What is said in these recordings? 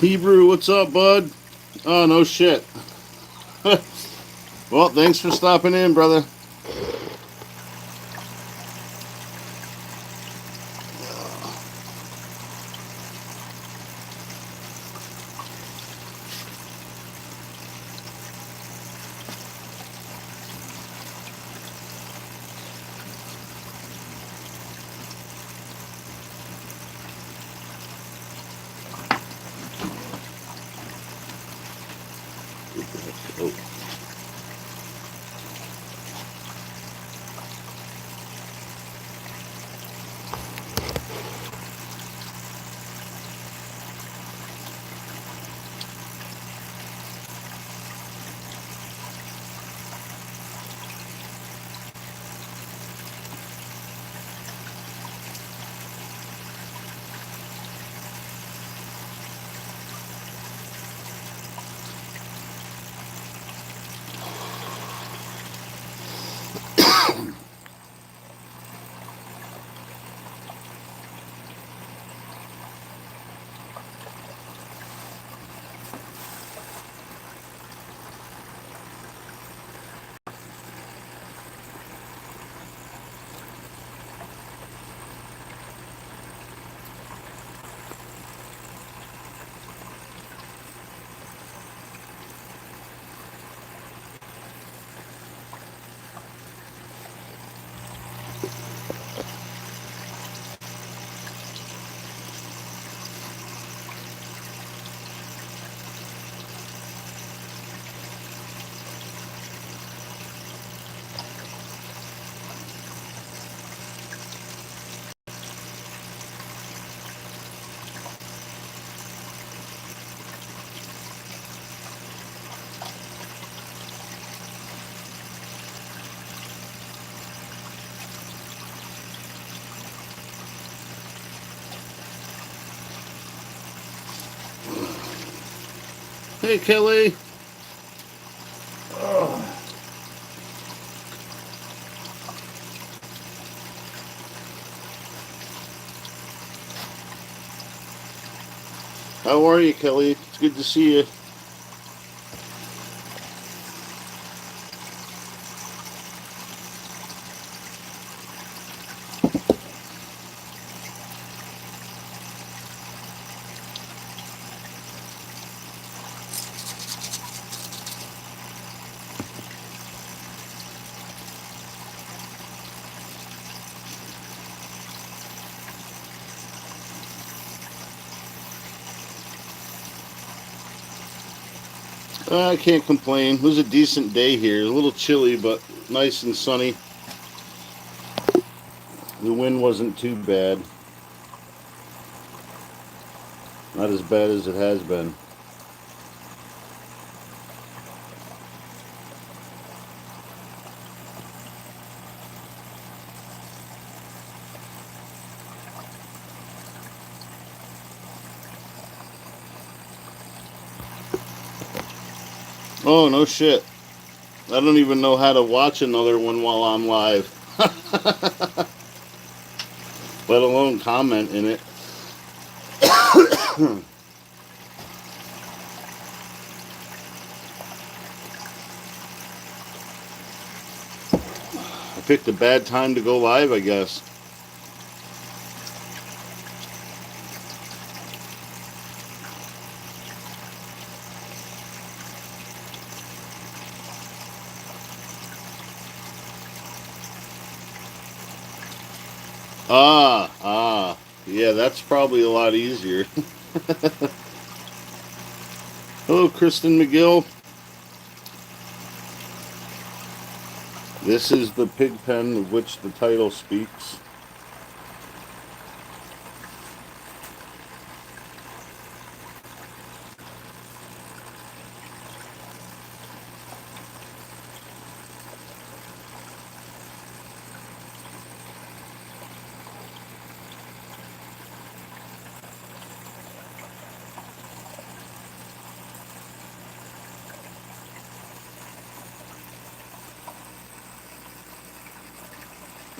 Hebrew, what's up, bud? Oh, no shit. Well, thanks for stopping in, brother. Oh. Hey, Kelly. How are you, Kelly? It's good to see you. I can't complain. It was a decent day here. A little chilly, but nice and sunny. The wind wasn't too bad. Not as bad as it has been. Oh, no shit. I don't even know how to watch another one while I'm live, let alone comment in it. I picked a bad time to go live, I guess. Yeah, that's probably a lot easier. Hello, Kristen McGill. This is the Pigpen of which the title speaks.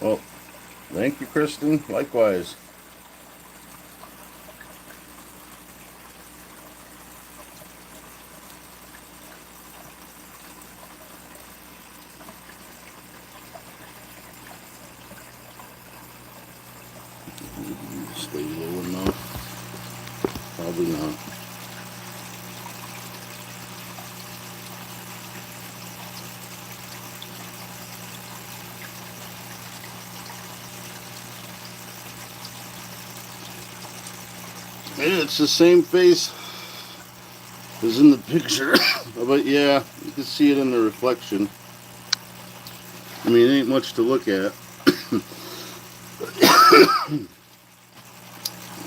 Well, thank you, Kristen. Likewise. Stay low enough. Probably not. It's the same face as in the picture, but yeah, you can see it in the reflection. I mean, it ain't much to look at.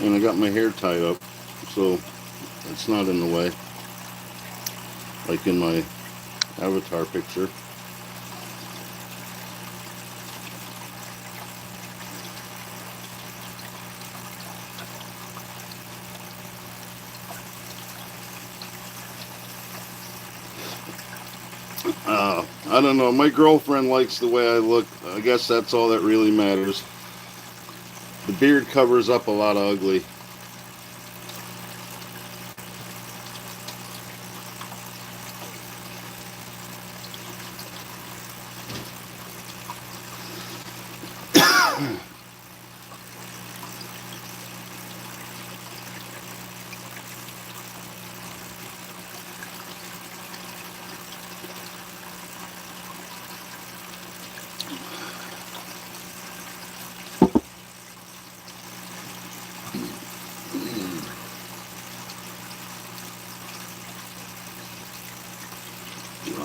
And I got my hair tied up, so it's not in the way, like in my avatar picture. I don't know. My girlfriend likes the way I look. I guess that's all that really matters. The beard covers up a lot of ugly.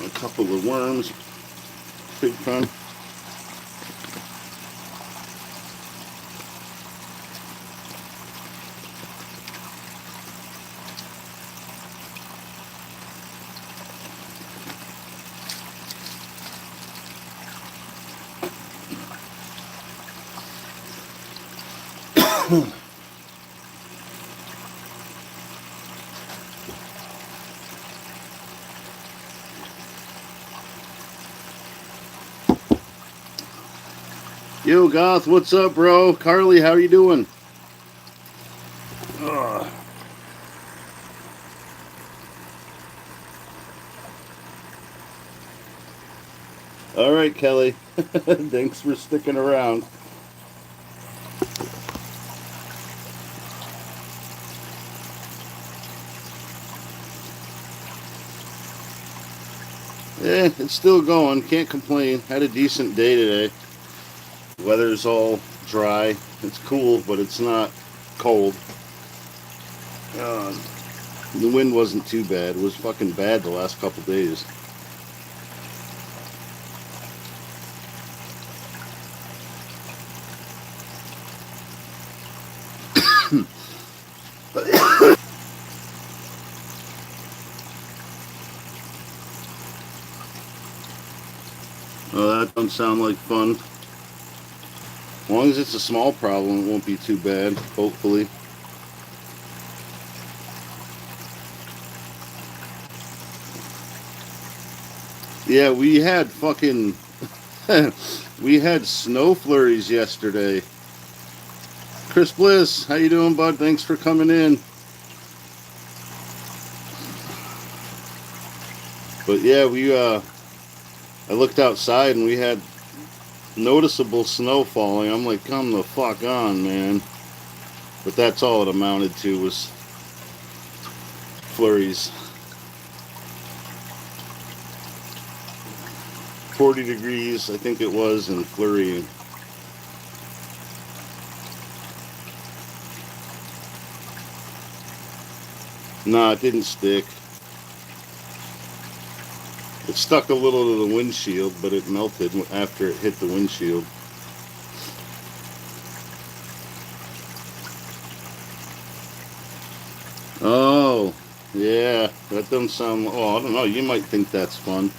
A couple of worms. Pigpen. Yo, Goth, what's up, bro? Carly, how you doing? Ugh. All right, Kelly. Thanks for sticking around. It's still going. Can't complain. Had a decent day today. Weather's all dry. It's cool, but it's not cold. The wind wasn't too bad. It was fucking bad the last couple days. Oh, that don't sound like fun. As long as it's a small problem, it won't be too bad, hopefully. Yeah, we had fucking... we had snow flurries yesterday. Chris Bliss, how you doing, bud? Thanks for coming in. But yeah, I looked outside and we had noticeable snow falling. I'm like, come the fuck on, man. But that's all it amounted to was flurries. 40 degrees, I think it was, and flurry. Nah, it didn't stick. It stuck a little to the windshield, but it melted after it hit the windshield. Oh, yeah, that doesn't sound... Oh, I don't know, you might think that's fun.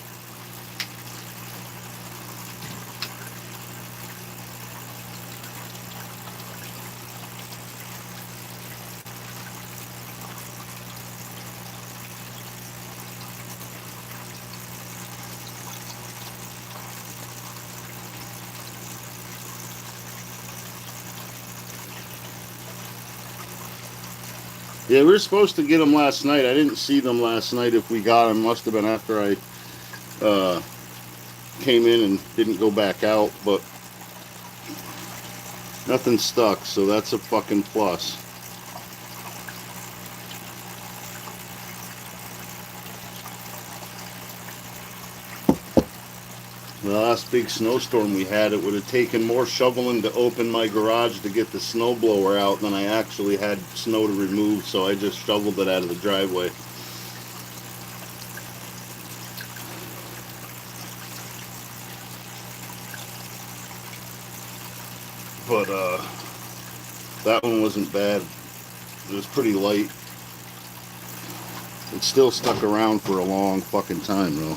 Yeah, we were supposed to get them last night. I didn't see them last night. If we got them, must have been after I came in and didn't go back out. But Nothing stuck, so that's a fucking plus. The last big snowstorm we had, it would have taken more shoveling to open my garage to get the snowblower out than I actually had snow to remove, so I just shoveled it out of the driveway. But that one wasn't bad. It was pretty light. It still stuck around for a long fucking time though.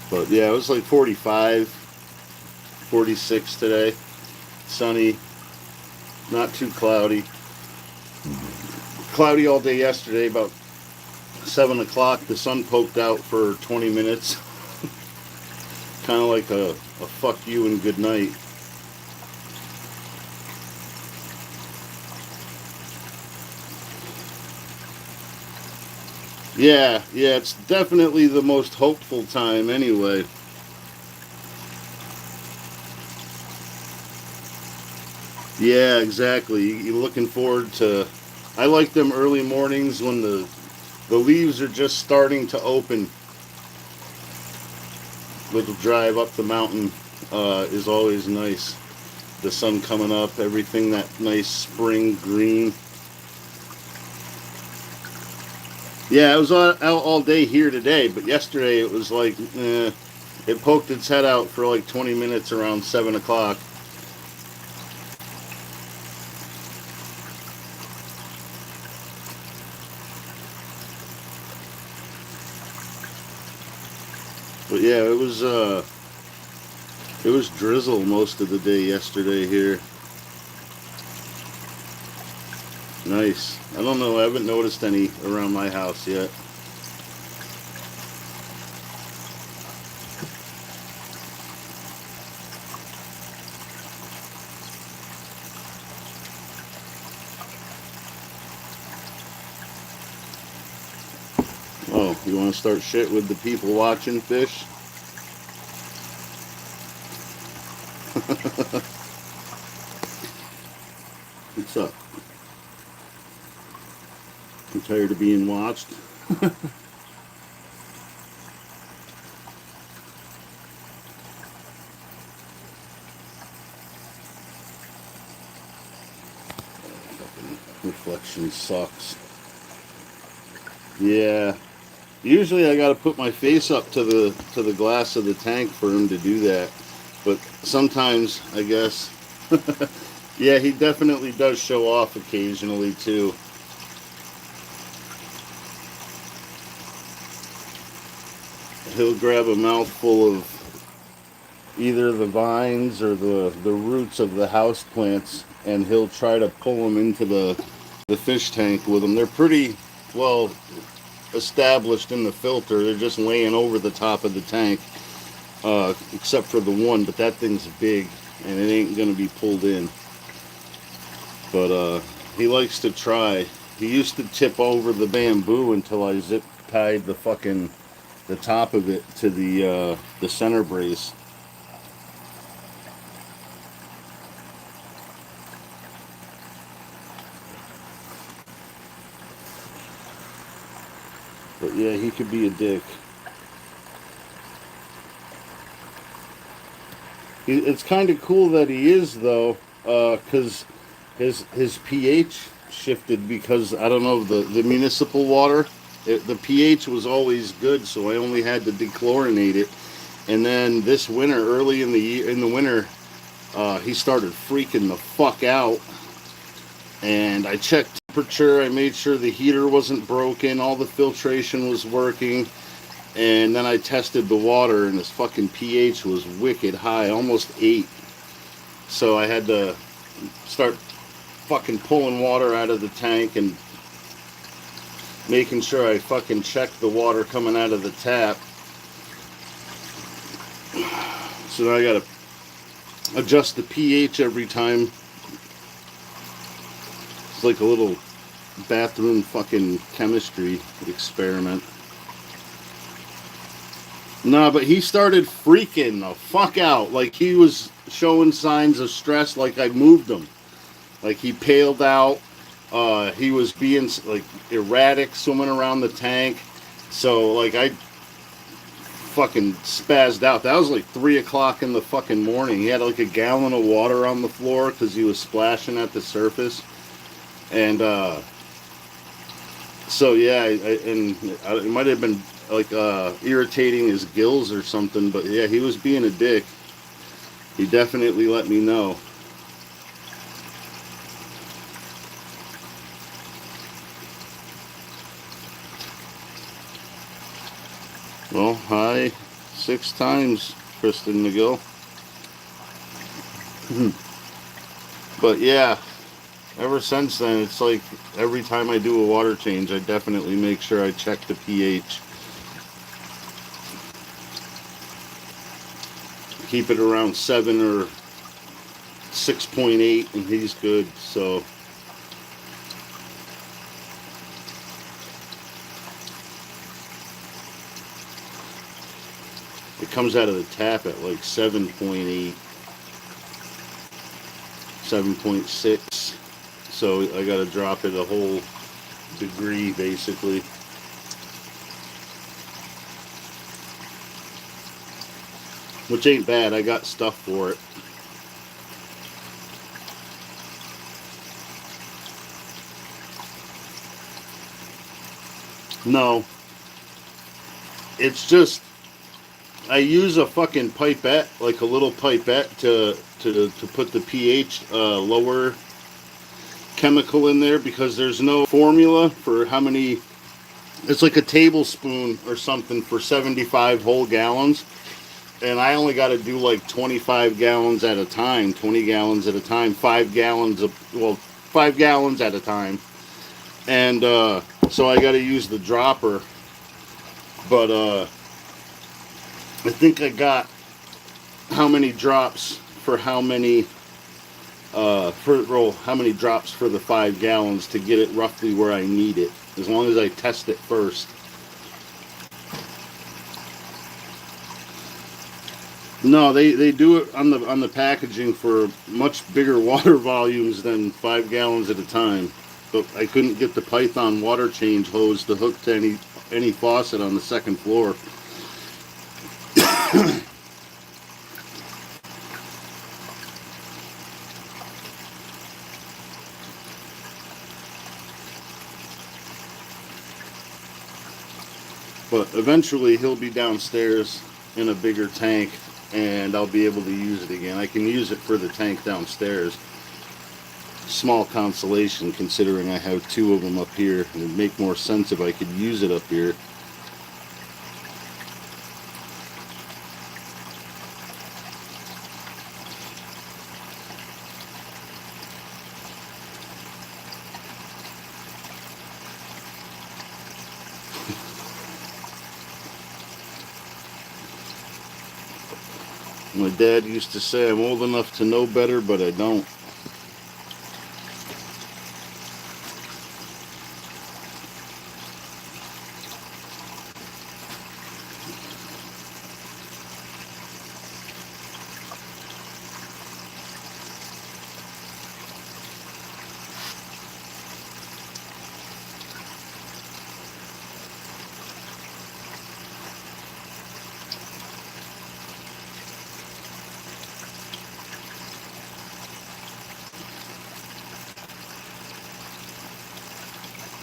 But yeah, it was like 45, 46 today. Sunny, not too cloudy. Cloudy all day yesterday. About 7 o'clock, the sun poked out for 20 minutes. Kind of like a fuck you and good night. Yeah, it's definitely the most hopeful time anyway. Yeah, exactly. You're looking forward to... I like them early mornings when the leaves are just starting to open. Little drive up the mountain is always nice. The sun coming up, everything that nice spring green. Yeah, it was out all day here today, but yesterday it was like, it poked its head out for like 20 minutes around 7 o'clock. But yeah, it was drizzle most of the day yesterday here. Nice. I don't know, I haven't noticed any around my house yet. Oh, you want to start shit with the people watching fish? What's up? I'm tired of being watched. Reflection sucks. Yeah. Usually I gotta put my face up to the glass of the tank for him to do that. But sometimes, I guess. Yeah, he definitely does show off occasionally too. He'll grab a mouthful of either the vines or the roots of the house plants, and he'll try to pull them into the fish tank with them. They're pretty well established in the filter. They're just laying over the top of the tank, except for the one, but that thing's big and it ain't gonna be pulled in. But he likes to try. He used to tip over the bamboo until I zip tied the top of it to the center brace. But yeah, he could be a dick. It's kind of cool that he is though, because his pH shifted because I don't know the municipal water. The pH was always good, so I only had to dechlorinate it. And then this winter, early in the winter, he started freaking the fuck out. And I checked temperature. I made sure the heater wasn't broken. All the filtration was working. And then I tested the water, and his fucking pH was wicked high, almost 8. So I had to start fucking pulling water out of the tank and making sure I fucking checked the water coming out of the tap. So now I gotta adjust the pH every time. It's like a little bathroom fucking chemistry experiment. Nah, but he started freaking the fuck out. Like he was showing signs of stress, like I moved him. Like he paled out. He was being like erratic, swimming around the tank. So like I fucking spazzed out. That was like 3 o'clock in the fucking morning. He had like a gallon of water on the floor because he was splashing at the surface. And so yeah, it might have been like irritating his gills or something. But yeah, he was being a dick. He definitely let me know. Well, hi, 6 times, Kristen McGill. But yeah, ever since then, it's like every time I do a water change, I definitely make sure I check the pH. Keep it around 7 or 6.8, and he's good. So it comes out of the tap at like 7.8, 7.6. So I got to drop it a whole degree basically. Which ain't bad. I got stuff for it. No, it's just I use a fucking pipette, like a little pipette, to put the pH lower chemical in there because there's no formula for how many. It's like a tablespoon or something for 75 whole gallons, and I only got to do like 25 gallons at a time, 20 gallons at a time, 5 gallons at a time, and so I got to use the dropper, but I think I got how many drops for how many how many drops for the 5 gallons to get it roughly where I need it, as long as I test it first. No, they do it on the packaging for much bigger water volumes than 5 gallons at a time. But I couldn't get the Python water change hose to hook to any faucet on the second floor. But eventually he'll be downstairs in a bigger tank and I'll be able to use it again. I can use it for the tank downstairs. Small consolation considering I have 2 of them up here. It would make more sense if I could use it up here. My dad used to say I'm old enough to know better, but I don't.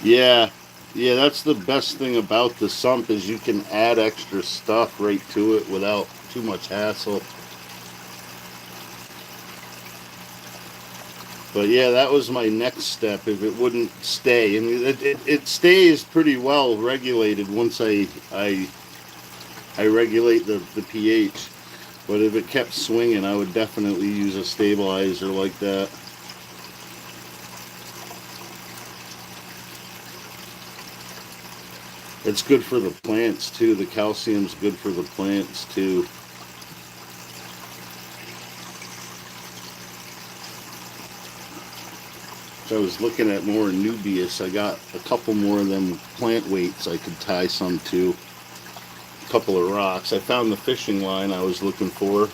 Yeah, yeah, that's the best thing about the sump is you can add extra stuff right to it without too much hassle. But yeah, that was my next step if it wouldn't stay. And it stays pretty well regulated once I regulate the pH. But if it kept swinging, I would definitely use a stabilizer like that. It's good for the plants too. The calcium's good for the plants too. So I was looking at more Nubius. I got a couple more of them plant weights I could tie some to. A couple of rocks. I found the fishing line I was looking for.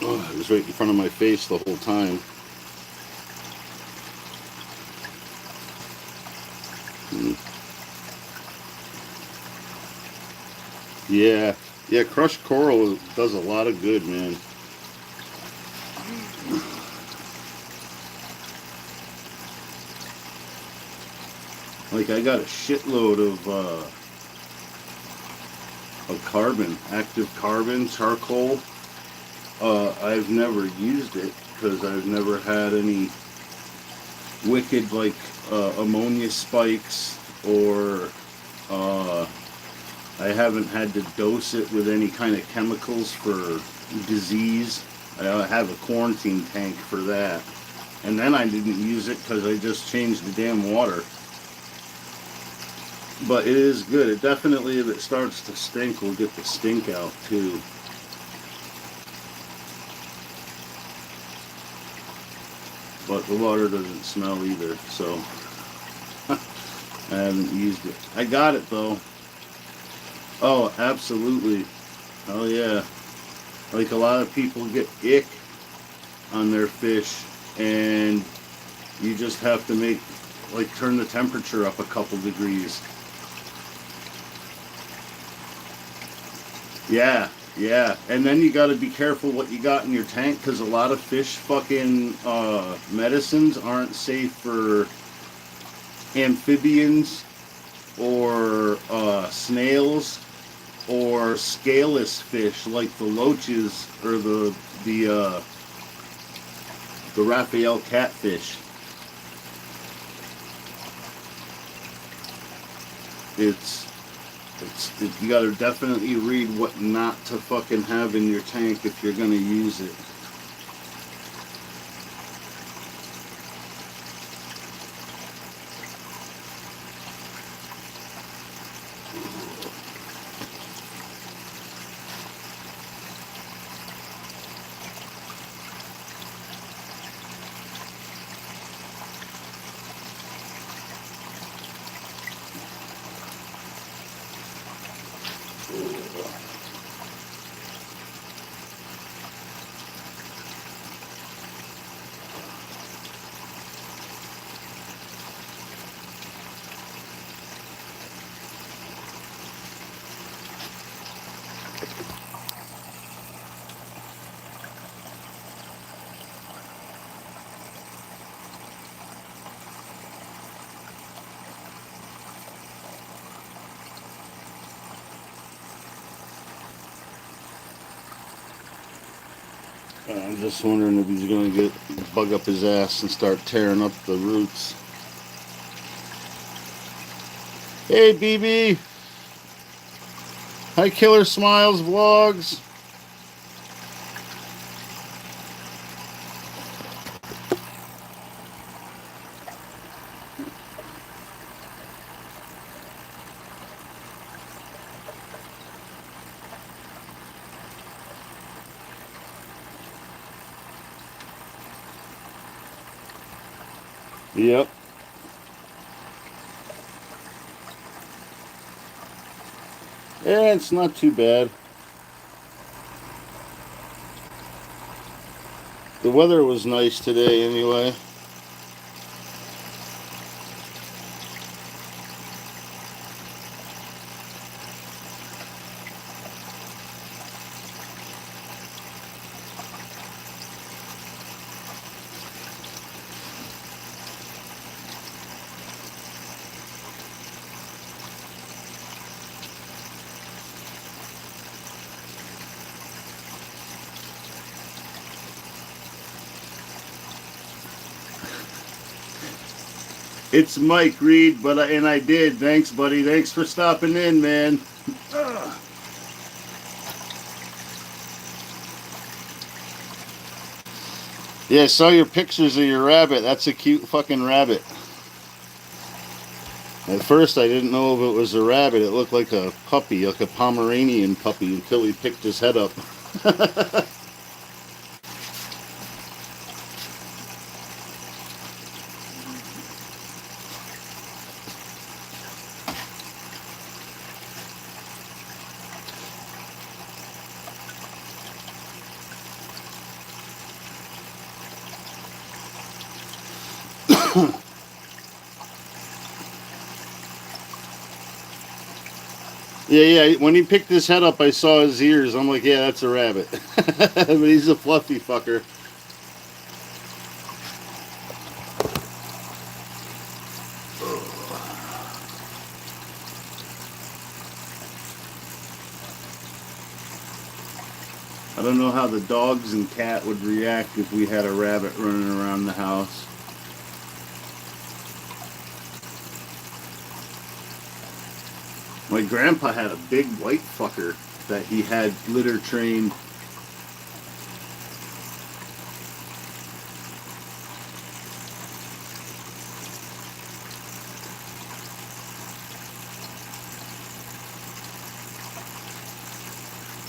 Oh, it was right in front of my face the whole time. Yeah, yeah, crushed coral does a lot of good, man. Like I got a shitload of carbon, active carbon, charcoal. I've never used it because I've never had any wicked like ammonia spikes, or I haven't had to dose it with any kind of chemicals for disease. I have a quarantine tank for that. And then I didn't use it because I just changed the damn water. But it is good. It definitely, if it starts to stink, will get the stink out too. But the water doesn't smell either, so I haven't used it. I got it though. Oh, absolutely. Oh yeah. Like a lot of people get ick on their fish, and you just have to turn the temperature up a couple degrees. Yeah, yeah. And then you got to be careful what you got in your tank, because a lot of fish fucking medicines aren't safe for amphibians or snails or scaleless fish like the loaches or the Raphael catfish. You gotta definitely read what not to fucking have in your tank if you're gonna use it. I'm just wondering if he's gonna bug up his ass and start tearing up the roots. Hey, BB. Hi, Killer Smiles Vlogs. Yep. Yeah, it's not too bad. The weather was nice today anyway. It's Mike Reed, and I did. Thanks, buddy. Thanks for stopping in, man. Ugh. Yeah, I saw your pictures of your rabbit. That's a cute fucking rabbit. At first, I didn't know if it was a rabbit. It looked like a puppy, like a Pomeranian puppy, until he picked his head up. Yeah. When he picked his head up, I saw his ears. I'm like, yeah, that's a rabbit. But he's a fluffy fucker. I don't know how the dogs and cat would react if we had a rabbit running around the house. My grandpa had a big white fucker that he had litter trained.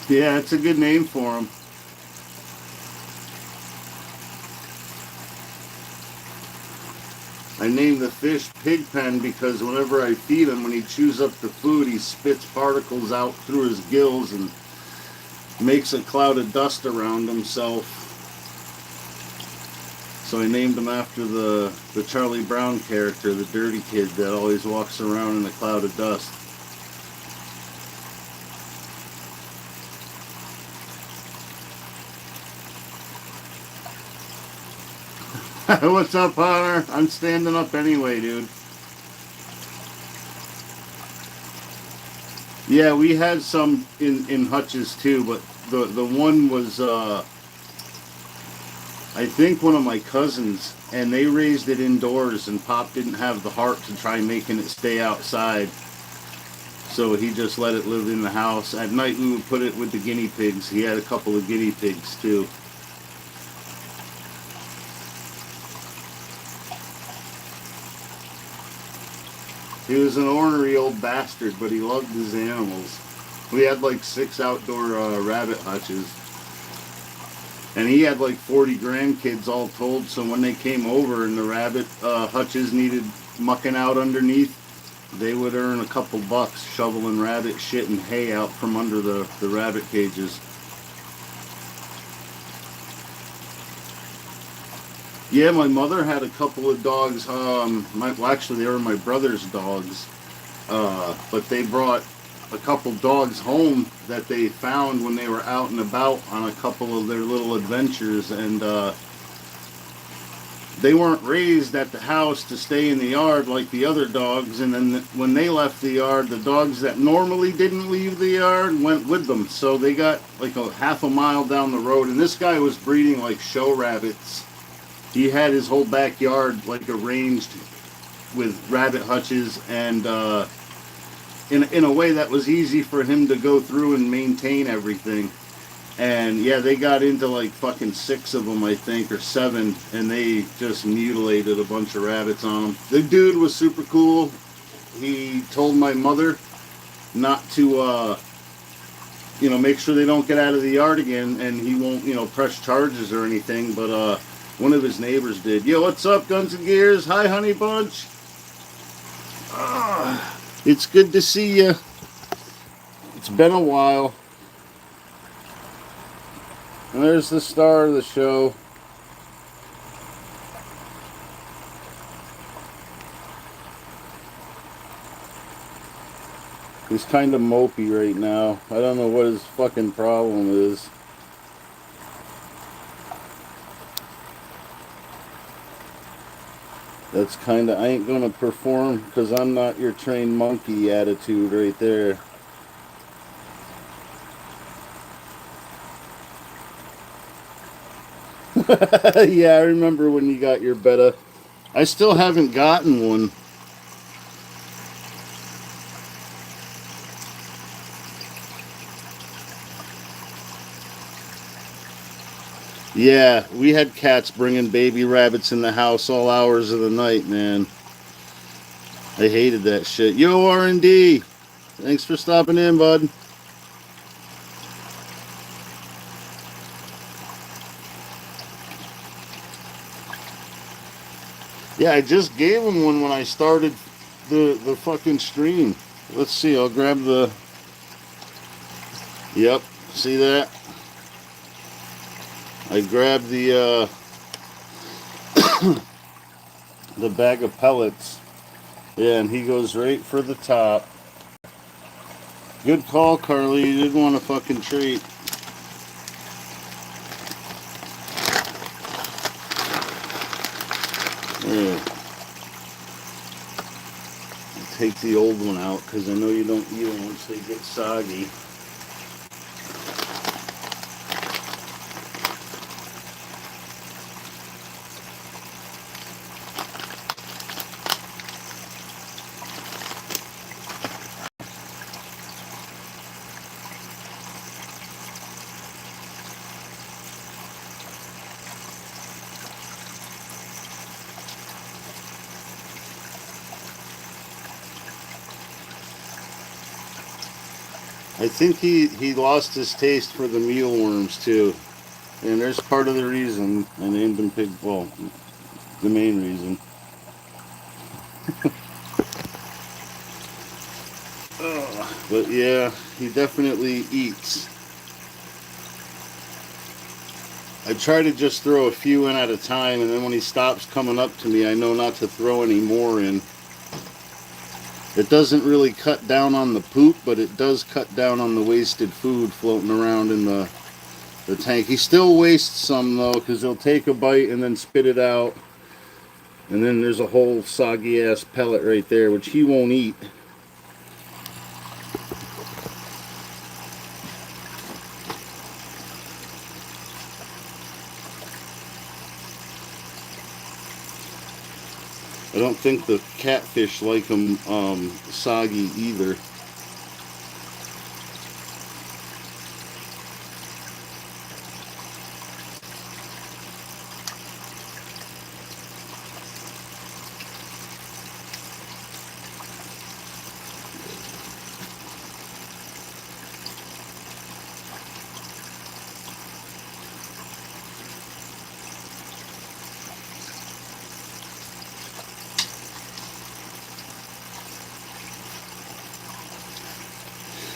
Yeah, it's a good name for him. I named the fish Pigpen because whenever I feed him, when he chews up the food, he spits particles out through his gills and makes a cloud of dust around himself. So I named him after the Charlie Brown character, the dirty kid that always walks around in a cloud of dust. What's up, Hunter? I'm standing up anyway, dude. Yeah, we had some in hutches too, but the one was I think one of my cousins, and they raised it indoors, and Pop didn't have the heart to try making it stay outside, so he just let it live in the house. At night we would put it with the guinea pigs. He had a couple of guinea pigs too. He was an ornery old bastard, but he loved his animals. We had like 6 outdoor rabbit hutches. And he had like 40 grandkids all told, so when they came over and the rabbit hutches needed mucking out underneath, they would earn a couple bucks shoveling rabbit shit and hay out from under the rabbit cages. Yeah, my mother had a couple of dogs. Well, actually, they were my brother's dogs. But they brought a couple dogs home that they found when they were out and about on a couple of their little adventures. And they weren't raised at the house to stay in the yard like the other dogs. And then when they left the yard, the dogs that normally didn't leave the yard went with them. So they got like a half a mile down the road. And this guy was breeding like show rabbits. He had his whole backyard like arranged with rabbit hutches, and in a way that was easy for him to go through and maintain everything. And yeah, they got into like fucking 6 of them, I think, or 7, and they just mutilated a bunch of rabbits on them. The dude was super cool. He told my mother not to make sure they don't get out of the yard again, and he won't press charges or anything, but one of his neighbors did. Yo, what's up, Guns and Gears? Hi, Honey Bunch. It's good to see you. It's been a while. And there's the star of the show. He's kind of mopey right now. I don't know what his fucking problem is. That's kind of, I ain't gonna perform because I'm not your trained monkey attitude right there. Yeah, I remember when you got your betta. I still haven't gotten one. Yeah, we had cats bringing baby rabbits in the house all hours of the night, man. I hated that shit. Yo, R&D. Thanks for stopping in, bud. Yeah, I just gave him one when I started the fucking stream. Let's see, I'll grab the... Yep, see that? I grabbed the the bag of pellets. Yeah, and he goes right for the top. Good call, Carly. You didn't want a fucking treat. Yeah. Take the old one out because I know you don't eat them once they get soggy. I think he lost his taste for the mealworms too. And there's part of the reason I named him Pig. Well, the main reason. But yeah, he definitely eats. I try to just throw a few in at a time, and then when he stops coming up to me, I know not to throw any more in. It doesn't really cut down on the poop, but it does cut down on the wasted food floating around in the tank. He still wastes some though, because he'll take a bite and then spit it out. And then there's a whole soggy ass pellet right there, which he won't eat. I don't think the catfish like them soggy either.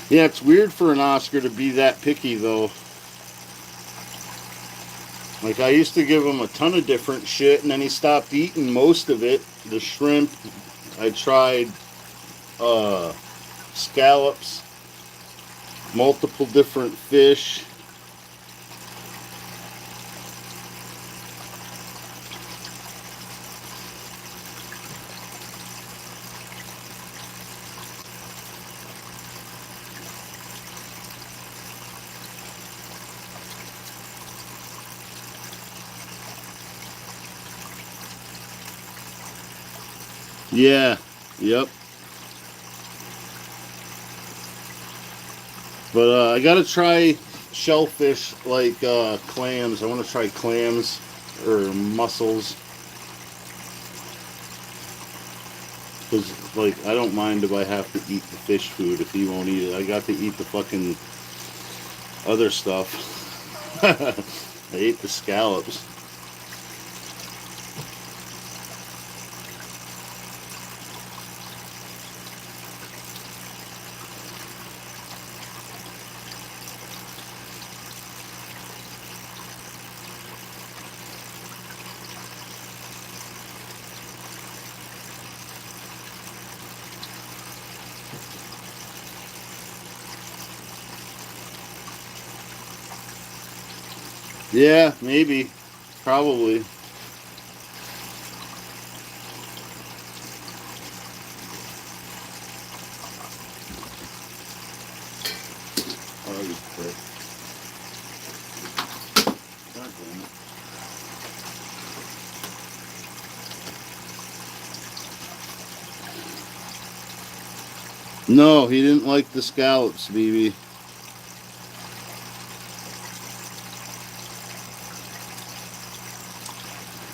Yeah, it's weird for an Oscar to be that picky though. Like I used to give him a ton of different shit, and then he stopped eating most of it. The shrimp, I tried scallops, multiple different fish. Yeah, yep. But I gotta try shellfish like clams. I want to try clams or mussels. Because, like, I don't mind if I have to eat the fish food if he won't eat it. I got to eat the fucking other stuff. I ate the scallops. Yeah, maybe. Probably. Oh, you prick. God damn it. No, he didn't like the scallops, BB.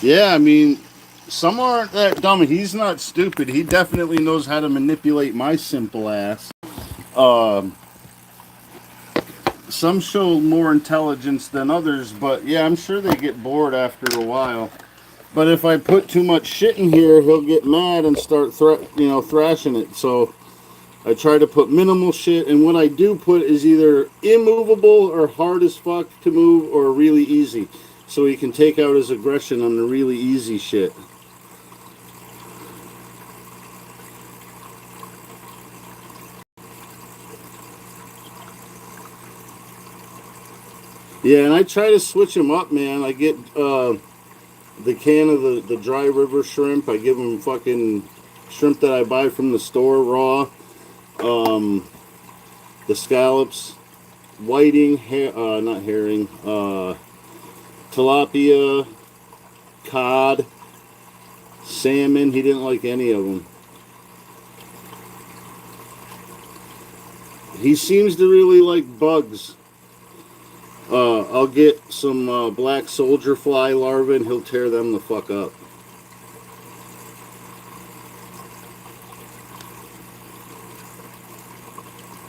Yeah, I mean, some aren't that dumb. He's not stupid. He definitely knows how to manipulate my simple ass. Um, some show more intelligence than others, but yeah, I'm sure they get bored after a while. But if I put too much shit in here, he'll get mad and start thrashing it. So I try to put minimal shit, and what I do put is either immovable or hard as fuck to move or really easy. So he can take out his aggression on the really easy shit. Yeah, and I try to switch them up, man. I get the can of the dry river shrimp. I give them fucking shrimp that I buy from the store raw. Um, the scallops, whiting, not herring, tilapia, cod, salmon. He didn't like any of them. He seems to really like bugs. I'll get some black soldier fly larvae and he'll tear them the fuck up.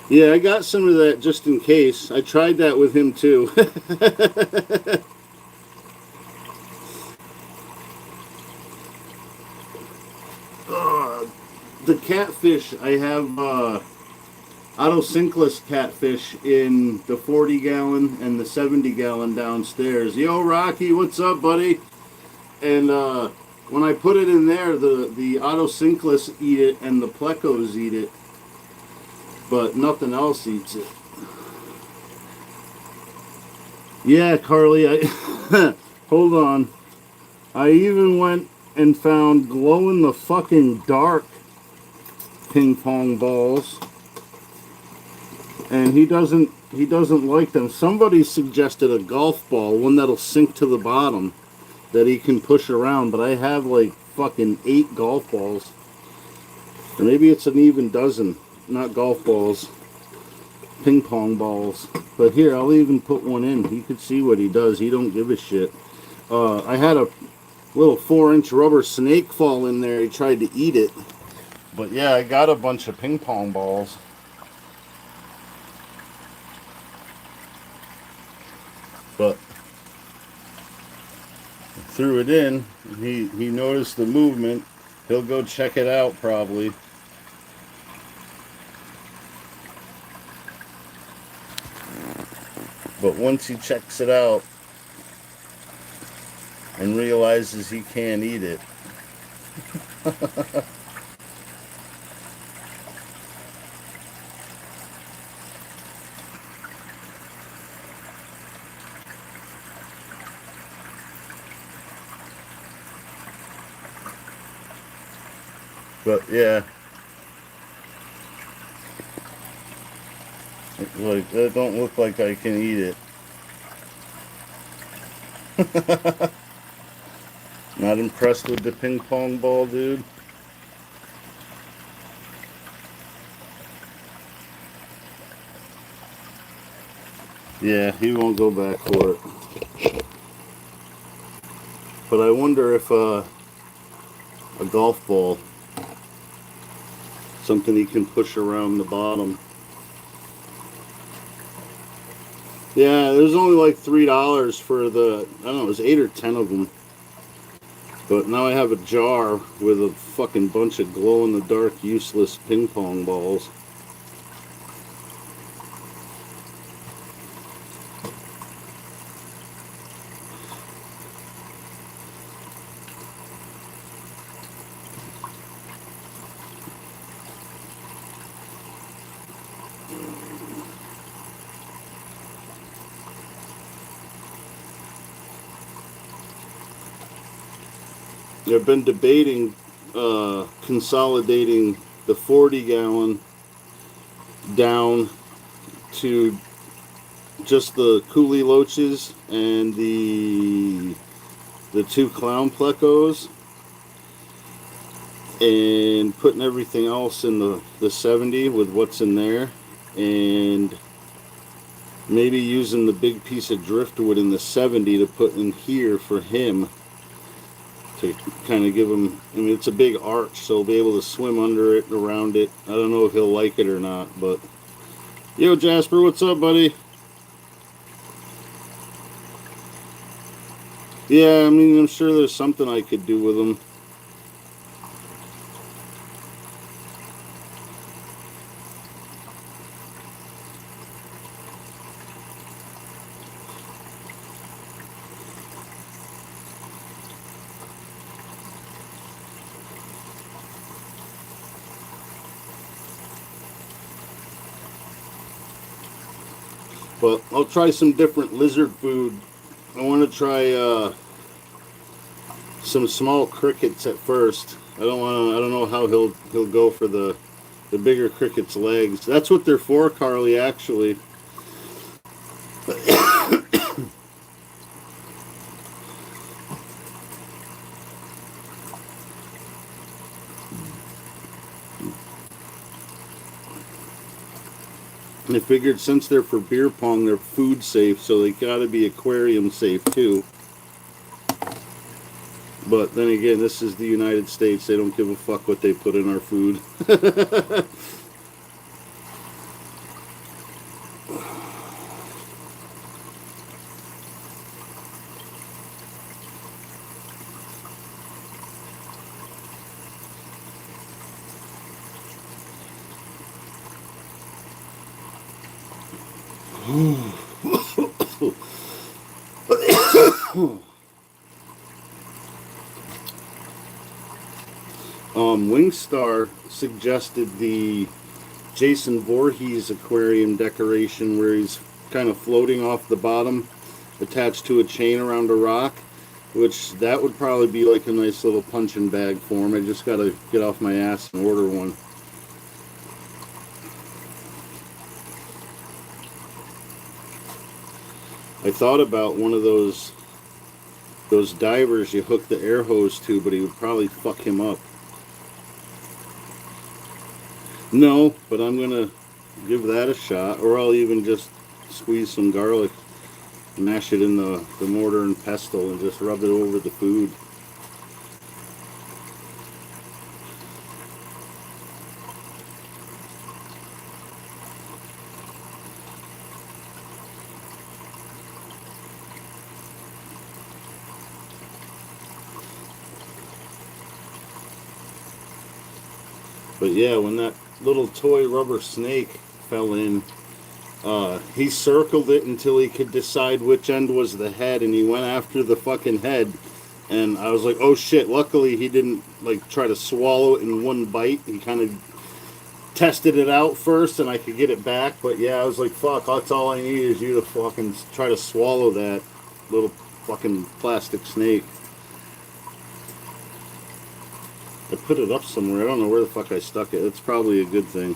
Yeah, I got some of that just in case. I tried that with him too. uh, the catfish, I have autosynclus catfish in the 40 gallon and the 70 gallon downstairs. Yo, Rocky, what's up, buddy? And when I put it in there, the autosynclus eat it and the plecos eat it, but nothing else eats it. Yeah, Carly, I hold on. I even went and found glow in the fucking dark ping pong balls, and he doesn't like them. Somebody suggested a golf ball, one that'll sink to the bottom that he can push around, but I have like fucking 8 golf balls. Or maybe it's an even dozen, not golf balls, ping pong balls. But here, I'll even put one in. You can see what he does. He don't give a shit. I had a little 4-inch rubber snake fall in there. He tried to eat it. But yeah, I got a bunch of ping pong balls. But threw it in. He noticed the movement. He'll go check it out probably. But once he checks it out and realizes he can't eat it, but yeah, like that don't look like I can eat it. Not impressed with the ping pong ball, dude. Yeah, he won't go back for it. But I wonder if a golf ball, something he can push around the bottom. Yeah, there's only like $3 for the, I don't know, it was 8 or 10 of them. But now I have a jar with a fucking bunch of glow-in-the-dark useless ping pong balls. I've been debating consolidating the 40 gallon down to just the coolie loaches and the 2 clown plecos, and putting everything else in the 70 with what's in there, and maybe using the big piece of driftwood in the 70 to put in here for him to kind of give him, I mean, it's a big arch, so he'll be able to swim under it, around it. I don't know if he'll like it or not, but yo, Jasper, what's up, buddy? Yeah, I mean, I'm sure there's something I could do with them. But I'll try some different lizard food. I want to try some small crickets at first. I don't want to. I don't know how he'll go for the bigger cricket's legs. That's what they're for, Carly. Actually, I figured since they're for beer pong, they're food safe, so they gotta be aquarium safe too. But then again, this is the United States. They don't give a fuck what they put in our food. Wingstar suggested the Jason Voorhees aquarium decoration where he's kind of floating off the bottom, attached to a chain around a rock, which that would probably be like a nice little punching bag for him. I just gotta get off my ass and order one. I thought about one of those divers you hook the air hose to, but he would probably fuck him up. No, but I'm gonna give that a shot, or I'll even just squeeze some garlic, mash it in the mortar and pestle, and just rub it over the food. But yeah, when that little toy rubber snake fell in, he circled it until he could decide which end was the head, and he went after the fucking head. And I was like, oh shit, luckily he didn't like try to swallow it in one bite. He kind of tested it out first and I could get it back. But yeah, I was like, fuck, that's all I need is you to fucking try to swallow that little fucking plastic snake. I put it up somewhere. I don't know where the fuck I stuck it. It's probably a good thing.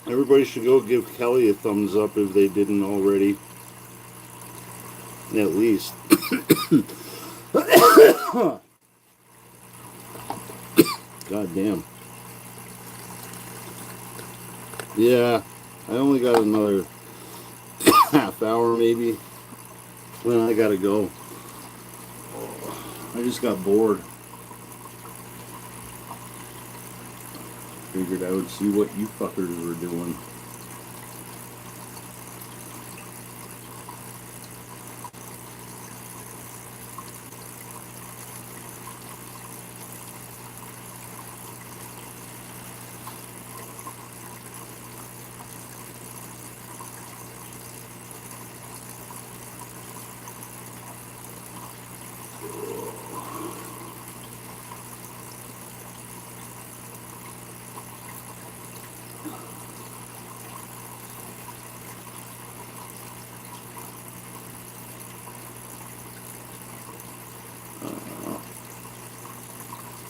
Everybody should go give Kelly a thumbs up if they didn't already. At least. God damn. Yeah, I only got another half hour maybe. Then I gotta go. I just got bored. Figured I would see what you fuckers were doing.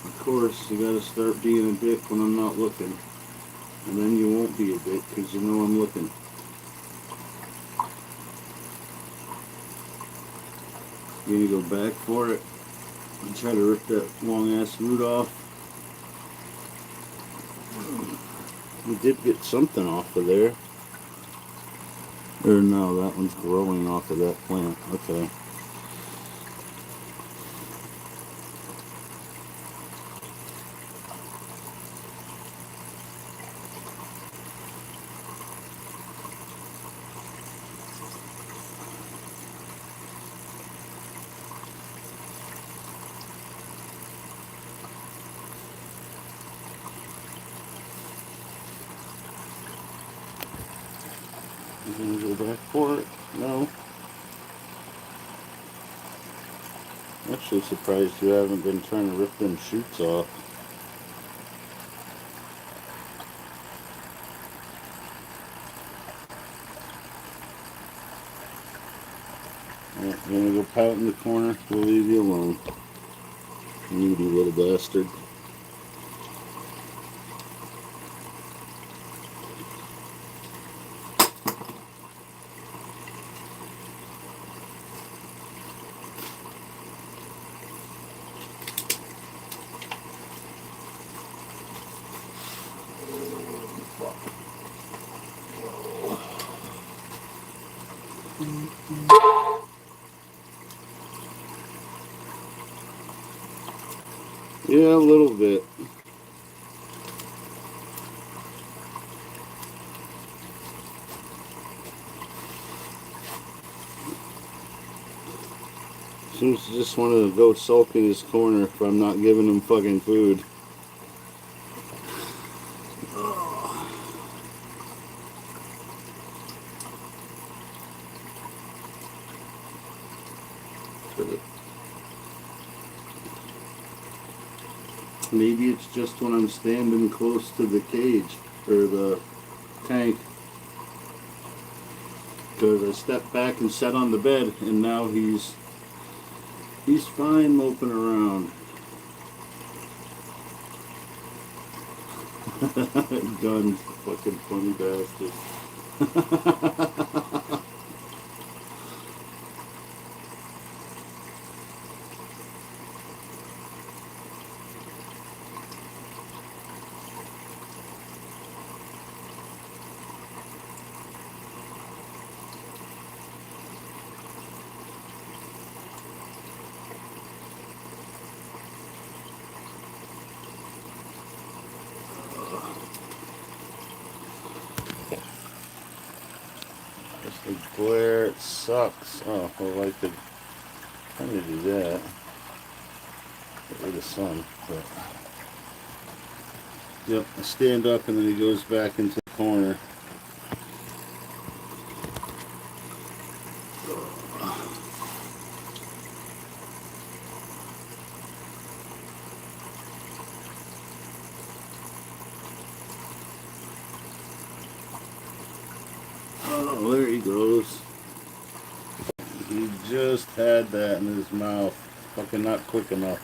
Of course, you gotta start being a dick when I'm not looking. And then you won't be a dick because you know I'm looking. You're gonna go back for it and try to rip that long ass root off. We did get something off of there. Or no, that one's growing off of that plant. Okay. You gonna go back for it? No. Actually surprised you haven't been trying to rip them shoots off. Alright, you gonna go pout in the corner? We'll leave you alone. Needy little bastard. Yeah, a little bit. Seems to just want to go sulk in his corner if I'm not giving him fucking food. Maybe it's just when I'm standing close to the cage or the tank. Because I stepped back and sat on the bed and now he's fine moping around. Guns, fucking funny bastard. Just the glare, it sucks. Oh, well, I could kind of do that. Get rid of the sun, but... Yep, I stand up and then he goes back into the corner. Oh, there he goes. He just had that in his mouth. Fucking not quick enough.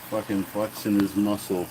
Fucking flexing his muscle.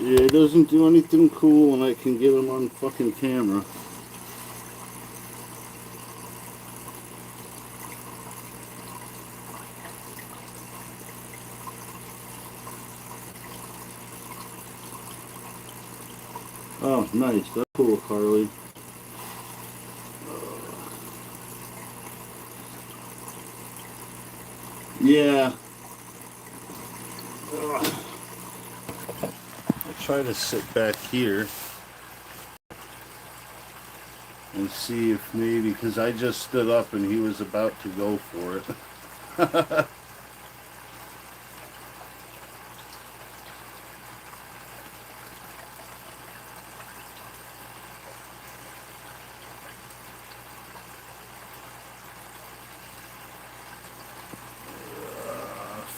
Yeah, it doesn't do anything cool and I can get him on fucking camera. Oh, nice. That's cool, Carly. Yeah. I'll try to sit back here and see if maybe, because I just stood up and he was about to go for it.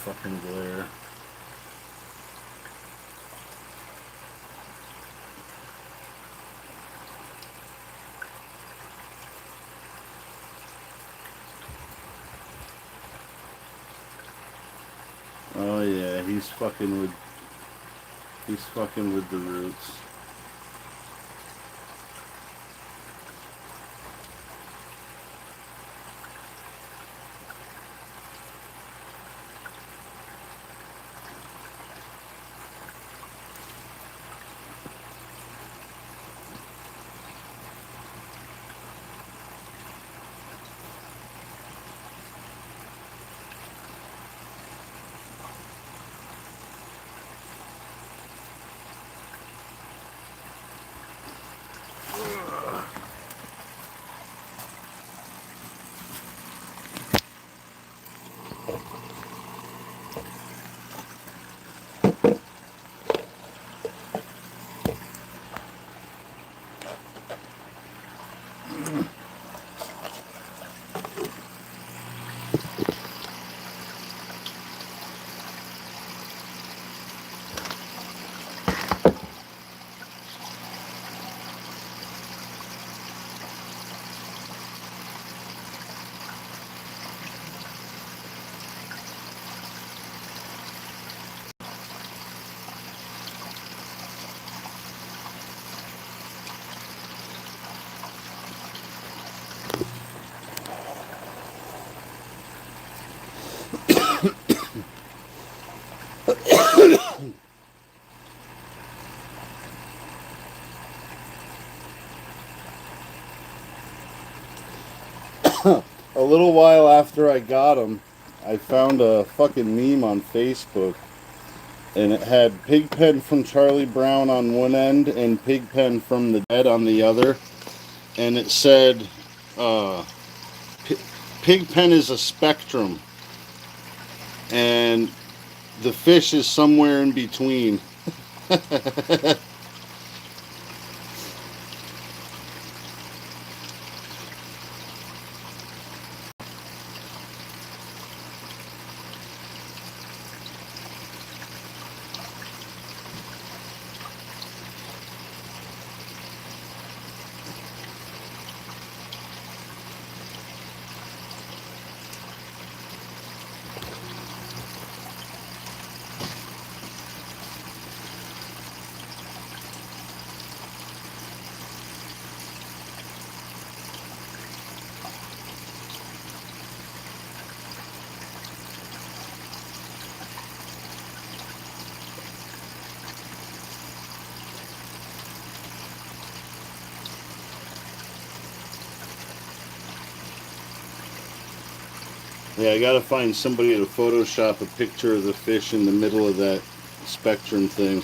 Fucking glare. Oh yeah, he's fucking with the roots. A little while after I got him, I found a fucking meme on Facebook, and it had Pigpen from Charlie Brown on one end and Pigpen from the Dead on the other, and it said, uh, Pigpen is a spectrum, and the fish is somewhere in between. Yeah, I gotta find somebody to Photoshop a picture of the fish in the middle of that spectrum thing.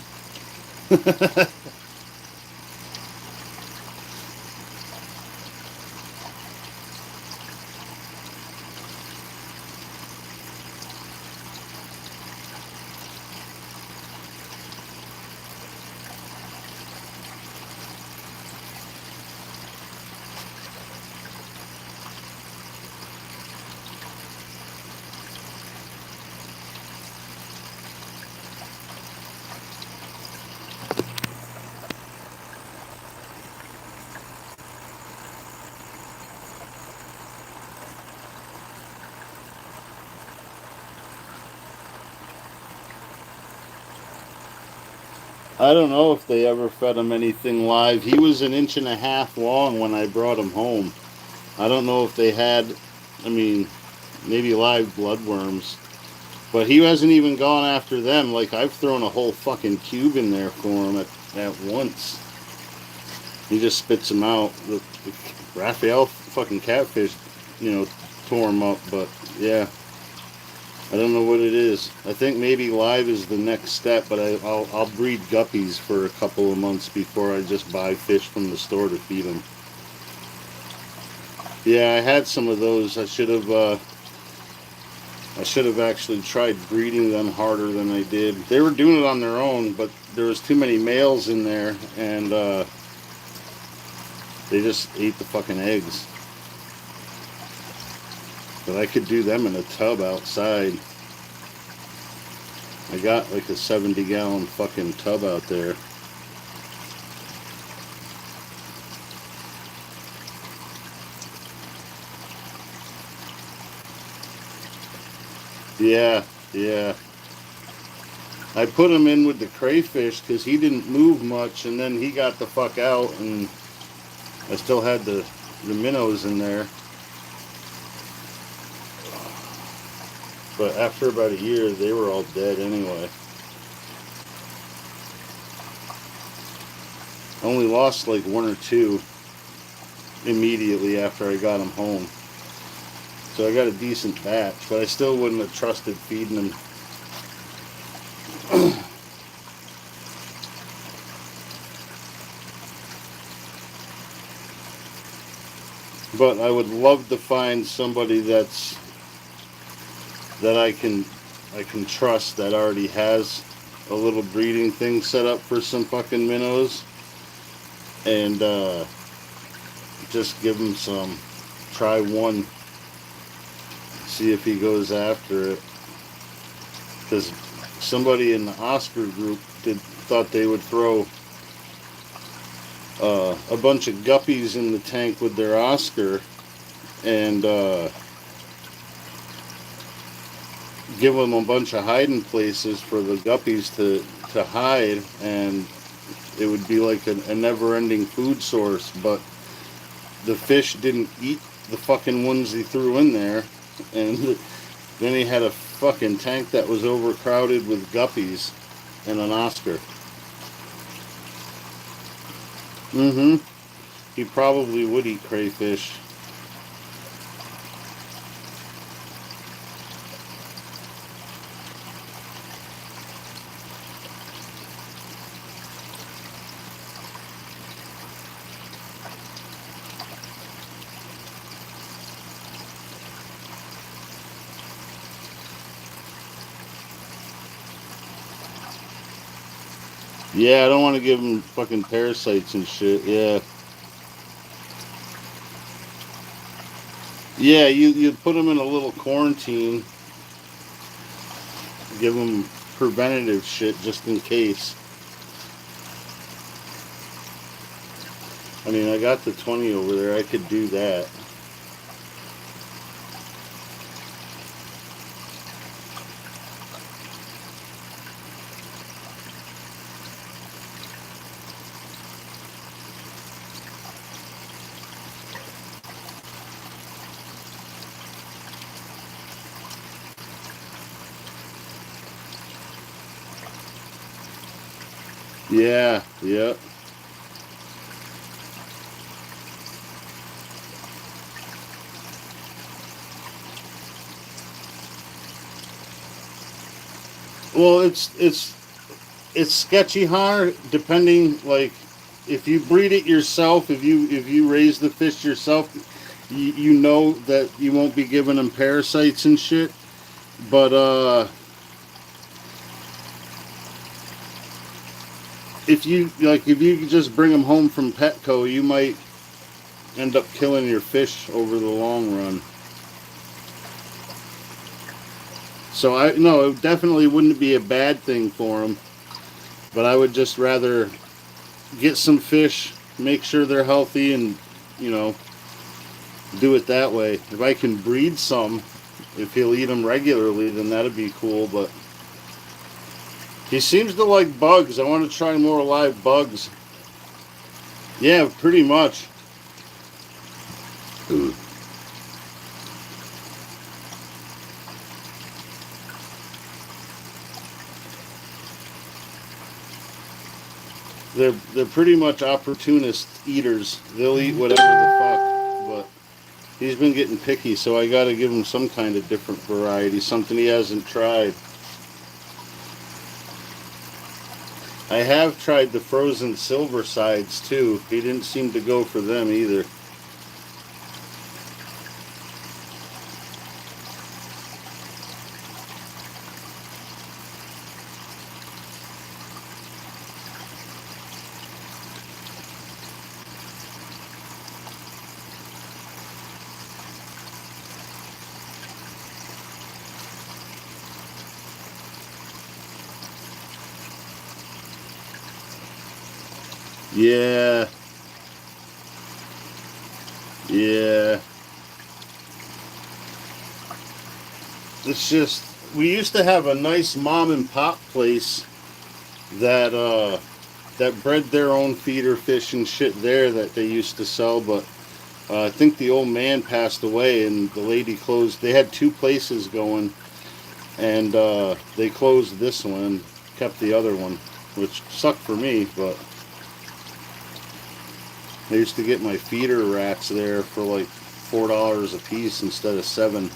I don't know if they ever fed him anything live. He was an inch and a half long when I brought him home. I don't know if they had, I mean, maybe live bloodworms. But he hasn't even gone after them. Like, I've thrown a whole fucking cube in there for him at once. He just spits them out. The Raphael fucking catfish, tore him up. But yeah, I don't know what it is. I think maybe live is the next step, but I'll breed guppies for a couple of months before I just buy fish from the store to feed them. Yeah, I had some of those. I should have actually tried breeding them harder than I did. They were doing it on their own, but there was too many males in there, and they just ate the fucking eggs. But I could do them in a tub outside. I got like a 70-gallon fucking tub out there. Yeah, yeah. I put him in with the crayfish because he didn't move much, and then he got the fuck out, and I still had the minnows in there. But after about a year, they were all dead anyway. I only lost like one or two immediately after I got them home. So I got a decent batch, but I still wouldn't have trusted feeding them. But I would love to find somebody that I can trust that already has a little breeding thing set up for some fucking minnows, and just give him some. Try one. See if he goes after it. Because somebody in the Oscar group thought they would throw a bunch of guppies in the tank with their Oscar and give them a bunch of hiding places for the guppies to hide, and it would be like a never-ending food source. But the fish didn't eat the fucking ones he threw in there, and then he had a fucking tank that was overcrowded with guppies and an Oscar. He probably would eat crayfish. Yeah, I don't want to give him fucking parasites and shit. Yeah. Yeah, you put them in a little quarantine. Give them preventative shit just in case. I mean, I got the 20 over there. I could do that. Yeah, yep. Well, it's sketchy hard depending, like, if you breed it yourself, if you raise the fish yourself, you know that you won't be giving them parasites and shit. But if you just bring them home from Petco, you might end up killing your fish over the long run. So it definitely wouldn't be a bad thing for them. But I would just rather get some fish, make sure they're healthy, and do it that way. If I can breed some, if he'll eat them regularly, then that'd be cool. But he seems to like bugs. I want to try more live bugs. Yeah, pretty much. Ooh. they're pretty much opportunist eaters. They'll eat whatever the fuck, but he's been getting picky, so I got to give him some kind of different variety, something he hasn't tried. I have tried the frozen silver sides too. He didn't seem to go for them either. Yeah, yeah. It's just we used to have a nice mom and pop place that that bred their own feeder fish and shit there that they used to sell, but I think the old man passed away and the lady closed. They had two places going, and they closed this one and kept the other one, which sucked for me. But I used to get my feeder rats there for like $4 a piece instead of 7.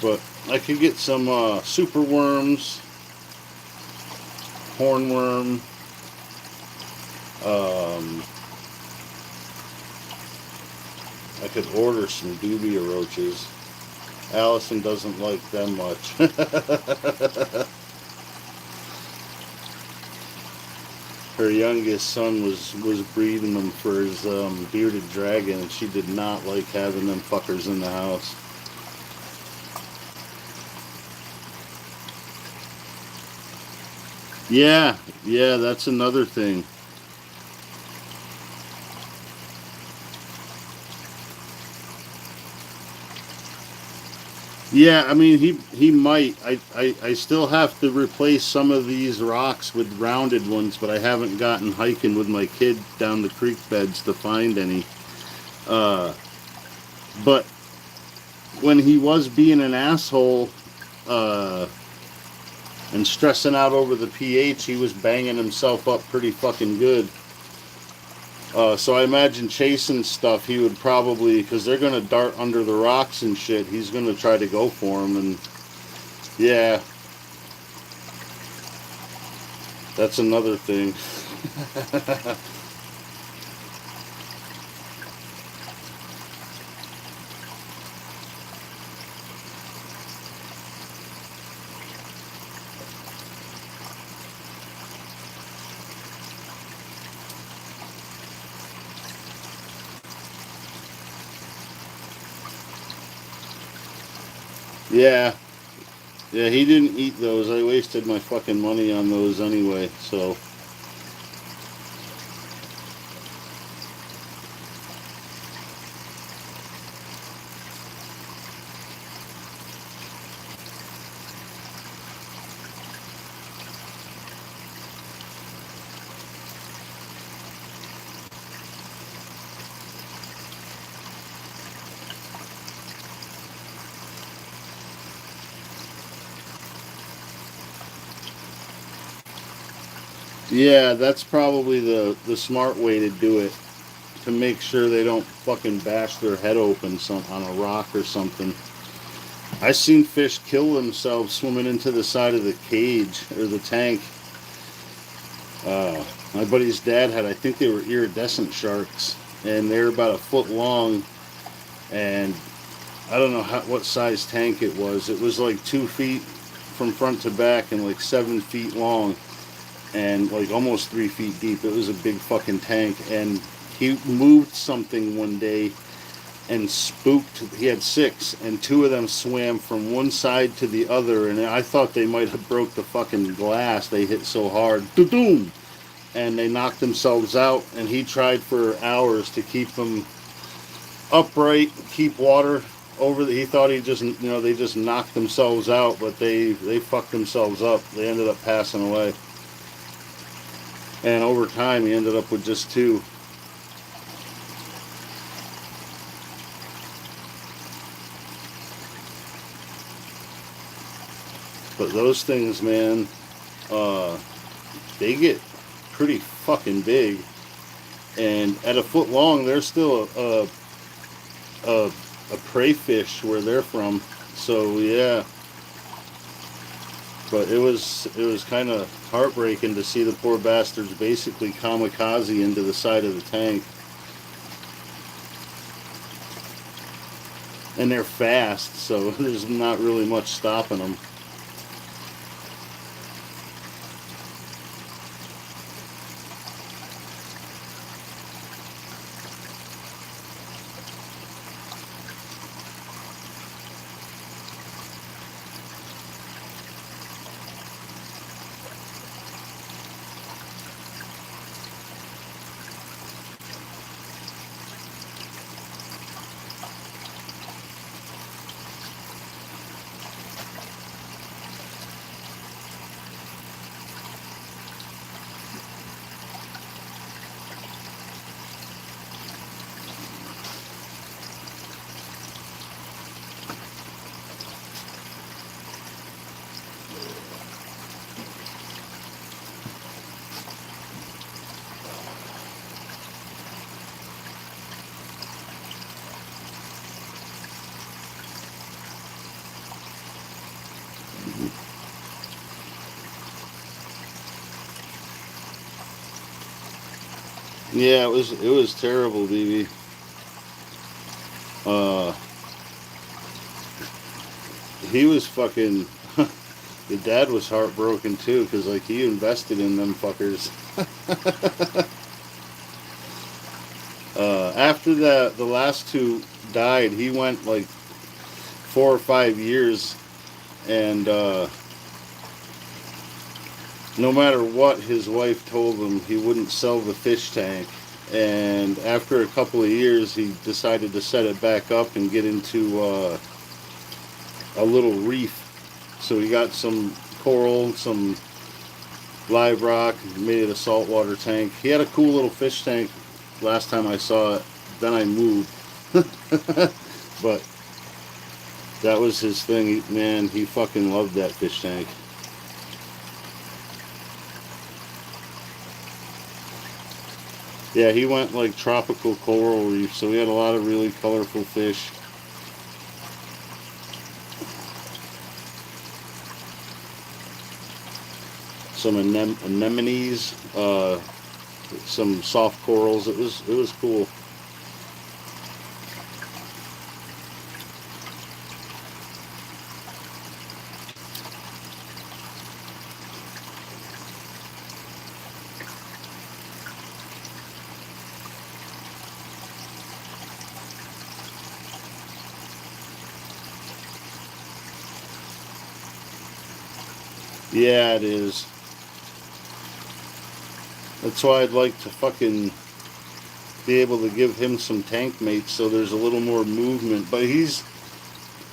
But I could get some super worms, hornworm. Um, I could order some dubia roaches. Allison doesn't like them much. Her youngest son was breeding them for his bearded dragon, and she did not like having them fuckers in the house. Yeah, yeah, that's another thing. Yeah, I mean he might. I still have to replace some of these rocks with rounded ones, but I haven't gotten hiking with my kid down the creek beds to find any. Uh, but when he was being an asshole uh, and stressing out over the pH, he was banging himself up pretty fucking good. So I imagine chasing stuff, he would probably, because they're gonna dart under the rocks and shit. He's gonna try to go for them, and yeah, that's another thing. Yeah, yeah, he didn't eat those. I wasted my fucking money on those anyway. So yeah, that's probably the smart way to do it, to make sure they don't fucking bash their head open on a rock or something. I seen fish kill themselves swimming into the side of the cage or the tank. My buddy's dad had, I think they were iridescent sharks, and they were about a foot long, and I don't know what size tank it was. It was like 2 feet from front to back and like 7 feet long. and like almost 3 feet deep. It was a big fucking tank, and he moved something one day and spooked. He had six, and two of them swam from one side to the other, and I thought they might have broke the fucking glass. They hit so hard, doom, and they knocked themselves out. And he tried for hours to keep them upright, keep water over. He thought he just, they just knocked themselves out, but they fucked themselves up. They ended up passing away, and over time he ended up with just two. But those things, man, uh, they get pretty fucking big. And at a foot long, they're still a, a prey fish where they're from. So yeah, but it was kind of heartbreaking to see the poor bastards basically kamikaze into the side of the tank. And they're fast, so there's not really much stopping them. Yeah, it was terrible, BB. Uh, he was fucking. The dad was heartbroken too, because like he invested in them fuckers. After the last two died, he went like 4 or 5 years, and no matter what his wife told him, he wouldn't sell the fish tank. And after a couple of years, he decided to set it back up and get into a little reef. So he got some coral, some live rock, made it a saltwater tank. He had a cool little fish tank last time I saw it. Then I moved. But that was his thing. Man, he fucking loved that fish tank. Yeah, he went like tropical coral reef, so we had a lot of really colorful fish. Some anemones, some soft corals. It was cool. Yeah, it is. That's why I'd like to fucking be able to give him some tank mates so there's a little more movement. But he's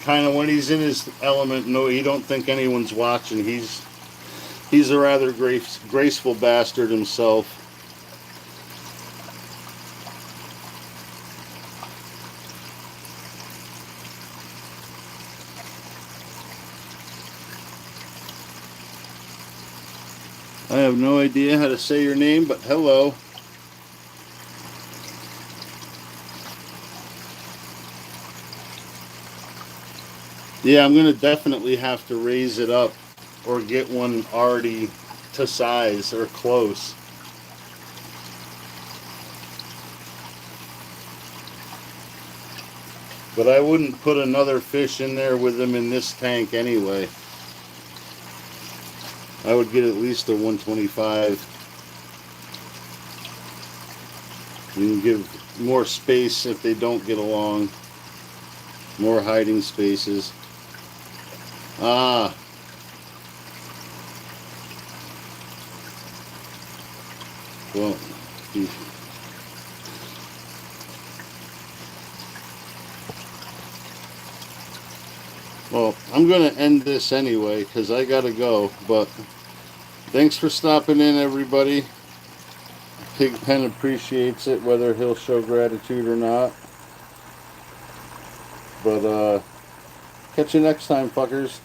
kind of, when he's in his element, no, he don't think anyone's watching. He's a rather graceful bastard himself. I have no idea how to say your name, but hello. Yeah, I'm going to definitely have to raise it up or get one already to size or close. But I wouldn't put another fish in there with him in this tank anyway. I would get at least a 125. You can give more space if they don't get along. More hiding spaces. Ah. Well, I'm going to end this anyway because I got to go. But thanks for stopping in, everybody. Pigpen appreciates it, whether he'll show gratitude or not. But catch you next time, fuckers.